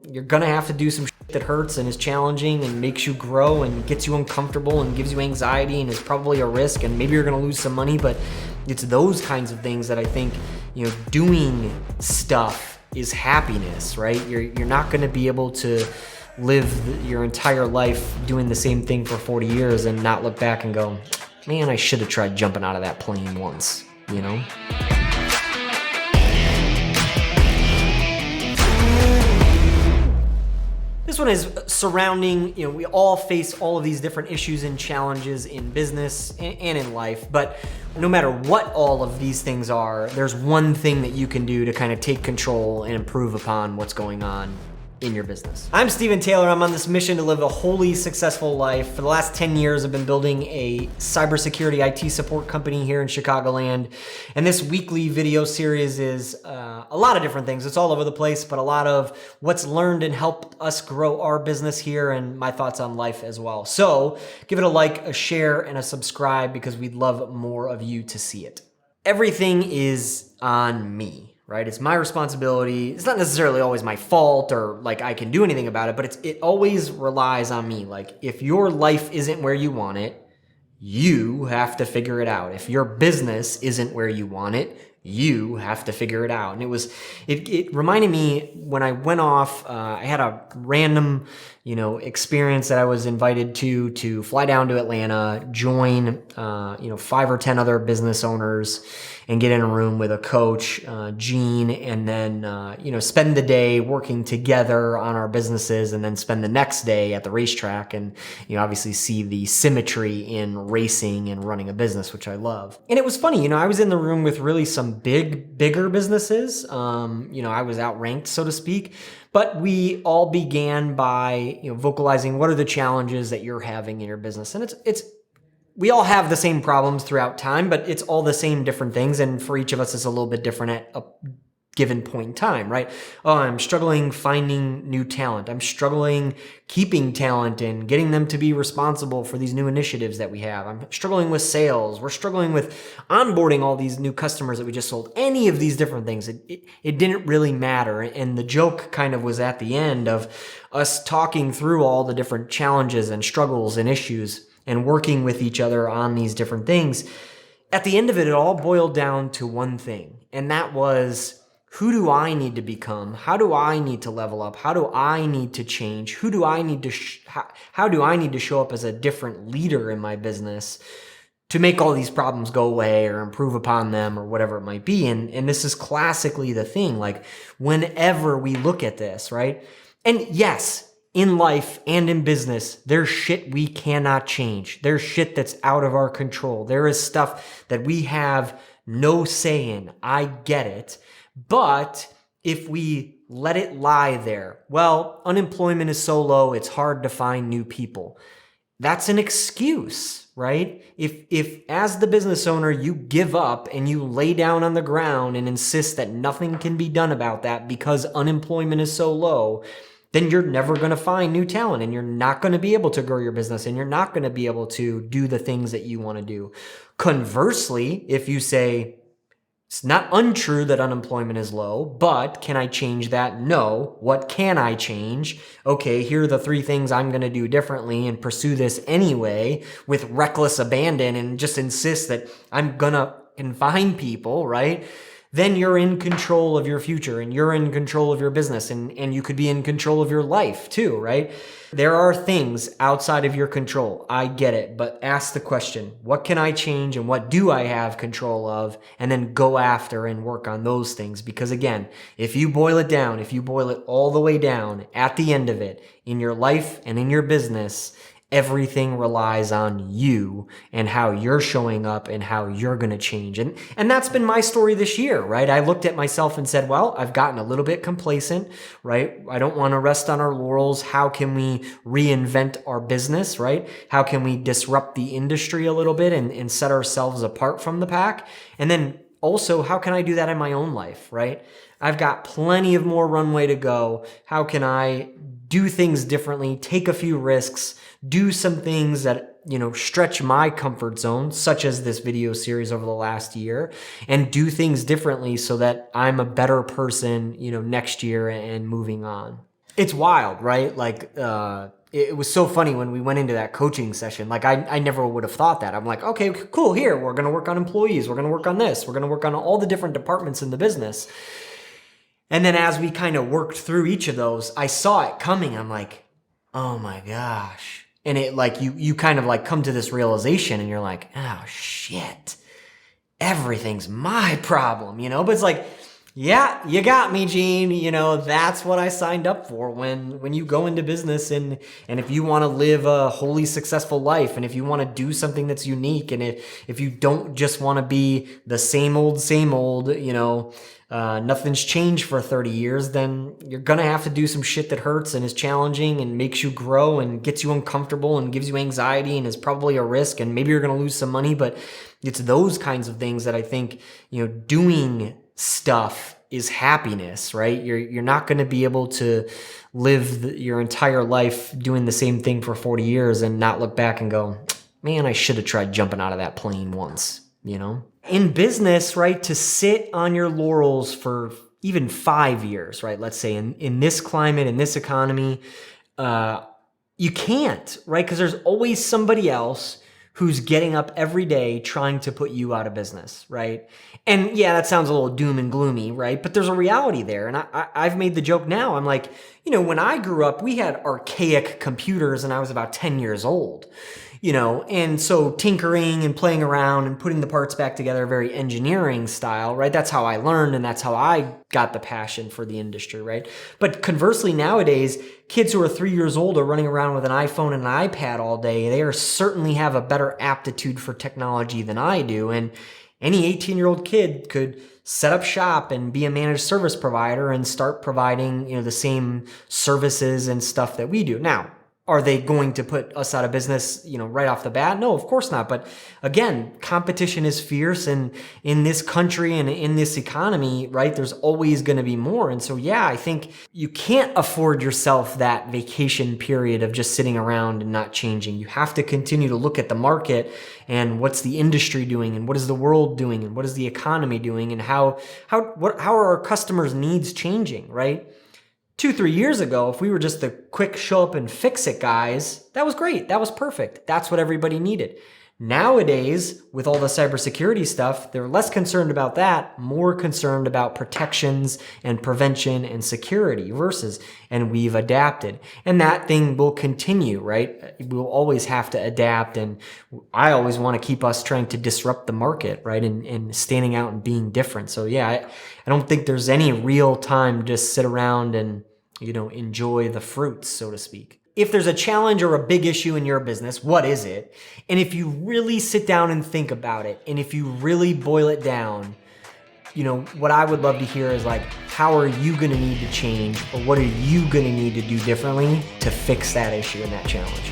you're gonna have to do some shit that hurts and is challenging and makes you grow and gets you uncomfortable and gives you anxiety and is probably a risk, and maybe you're gonna lose some money, but it's those kinds of things that I think, doing stuff is happiness, right? You're not gonna be able to live your entire life doing the same thing for 40 years and not look back and go, man, I should have tried jumping out of that plane once, This one is surrounding, we all face all of these different issues and challenges in business and in life, but no matter what all of these things are, there's one thing that you can do to kind of take control and improve upon what's going on in your business. I'm Stephen Taylor. I'm on this mission to live a wholly successful life. For the last 10 years, I've been building a cybersecurity IT support company here in Chicagoland. And this weekly video series is a lot of different things. It's all over the place, but a lot of what's learned and helped us grow our business here and my thoughts on life as well. So give it a like, a share, and a subscribe because we'd love more of you to see it. Everything is on me. Right? It's my responsibility. It's not necessarily always my fault or like I can do anything about it, but it always relies on me. Like if your life isn't where you want it, you have to figure it out. If your business isn't where you want it, you have to figure it out. And it reminded me when I went off, I had a random, experience that I was invited to fly down to Atlanta, join, 5 or 10 other business owners and get in a room with a coach, Gene, and then, spend the day working together on our businesses and then spend the next day at the racetrack and, obviously see the symmetry in racing and running a business, which I love. And it was funny, I was in the room with really some bigger businesses. I was outranked, so to speak, but we all began by, vocalizing what are the challenges that you're having in your business. And we all have the same problems throughout time, but it's all the same different things. And for each of us, it's a little bit different at a given point in time, right? Oh, I'm struggling finding new talent. I'm struggling keeping talent and getting them to be responsible for these new initiatives that we have. I'm struggling with sales. We're struggling with onboarding all these new customers that we just sold. Any of these different things, it didn't really matter. And the joke kind of was at the end of us talking through all the different challenges and struggles and issues and working with each other on these different things. At the end of it, it all boiled down to one thing, and that was, who do I need to become? How do I need to level up? How do I need to change? Who do I need to how do I need to show up as a different leader in my business to make all these problems go away or improve upon them or whatever it might be? And this is classically the thing, like whenever we look at this, right? And yes, in life and in business, there's shit we cannot change. There's shit that's out of our control. There is stuff that we have no say in. I get it. But if we let it lie there, well, unemployment is so low, it's hard to find new people. That's an excuse, right? If as the business owner, you give up and you lay down on the ground and insist that nothing can be done about that because unemployment is so low, then you're never going to find new talent and you're not going to be able to grow your business and you're not going to be able to do the things that you want to do. Conversely, if you say, it's not untrue that unemployment is low, but can I change that? No. What can I change? Okay, here are the 3 things I'm going to do differently and pursue this anyway with reckless abandon and just insist that I'm going to confine people, right? Then you're in control of your future and you're in control of your business and you could be in control of your life too, right? There are things outside of your control. I get it, but ask the question, what can I change and what do I have control of? And then go after and work on those things. Because again, if you boil it down, if you boil it all the way down at the end of it, in your life and in your business, everything relies on you and how you're showing up and how you're going to change. And that's been my story this year, right? I looked at myself and said, well, I've gotten a little bit complacent, right? I don't want to rest on our laurels. How can we reinvent our business, right? How can we disrupt the industry a little bit and set ourselves apart from the pack? And then also, how can I do that in my own life, right? I've got plenty of more runway to go. How can I do things differently, take a few risks, do some things that, stretch my comfort zone, such as this video series over the last year, and do things differently so that I'm a better person, next year and moving on. It's wild, right? Like, it was so funny when we went into that coaching session. Like, I never would have thought that. I'm like, okay, cool. Here, we're going to work on employees. We're going to work on this. We're going to work on all the different departments in the business. And then as we kind of worked through each of those, I saw it coming. I'm like, oh my gosh. And it like, you kind of like come to this realization and you're like, oh shit, everything's my problem, But it's like, yeah, you got me, Gene. That's what I signed up for when you go into business and if you want to live a wholly successful life and if you want to do something that's unique and if you don't just want to be the same old, nothing's changed for 30 years, then you're going to have to do some shit that hurts and is challenging and makes you grow and gets you uncomfortable and gives you anxiety and is probably a risk and maybe you're going to lose some money. But it's those kinds of things that I think, doing stuff is happiness, right? You're not going to be able to live your entire life doing the same thing for 40 years and not look back and go, man, I should have tried jumping out of that plane once, In business, right, to sit on your laurels for even 5 years, right? Let's say in this climate, in this economy, you can't, right? Because there's always somebody else who's getting up every day trying to put you out of business, right? And yeah, that sounds a little doom and gloomy, right? But there's a reality there. And I've made the joke now. I'm like, when I grew up, we had archaic computers and I was about 10 years old, and so tinkering and playing around and putting the parts back together, very engineering style, right? That's how I learned and that's how I got the passion for the industry, right? But conversely, nowadays, kids who are 3 years old are running around with an iPhone and an iPad all day. They certainly have a better aptitude for technology than I do. And any 18-year-old kid could set up shop and be a managed service provider and start providing, the same services and stuff that we do. Now, are they going to put us out of business, right off the bat? No, of course not. But again, competition is fierce, and in this country and in this economy, right, there's always going to be more. And so, yeah, I think you can't afford yourself that vacation period of just sitting around and not changing. You have to continue to look at the market and what's the industry doing and what is the world doing and what is the economy doing and how are our customers' needs changing, right? 2-3 years ago, if we were just the quick show up and fix it guys, that was great. That was perfect. That's what everybody needed. Nowadays, with all the cybersecurity stuff, they're less concerned about that, more concerned about protections and prevention and security and we've adapted. And that thing will continue, right? We'll always have to adapt. And I always want to keep us trying to disrupt the market, right? And standing out and being different. So yeah, I don't think there's any real time to just sit around and, enjoy the fruits, so to speak. If there's a challenge or a big issue in your business, what is it? And if you really sit down and think about it, and if you really boil it down, what I would love to hear is like, how are you going to need to change, or what are you going to need to do differently to fix that issue and that challenge?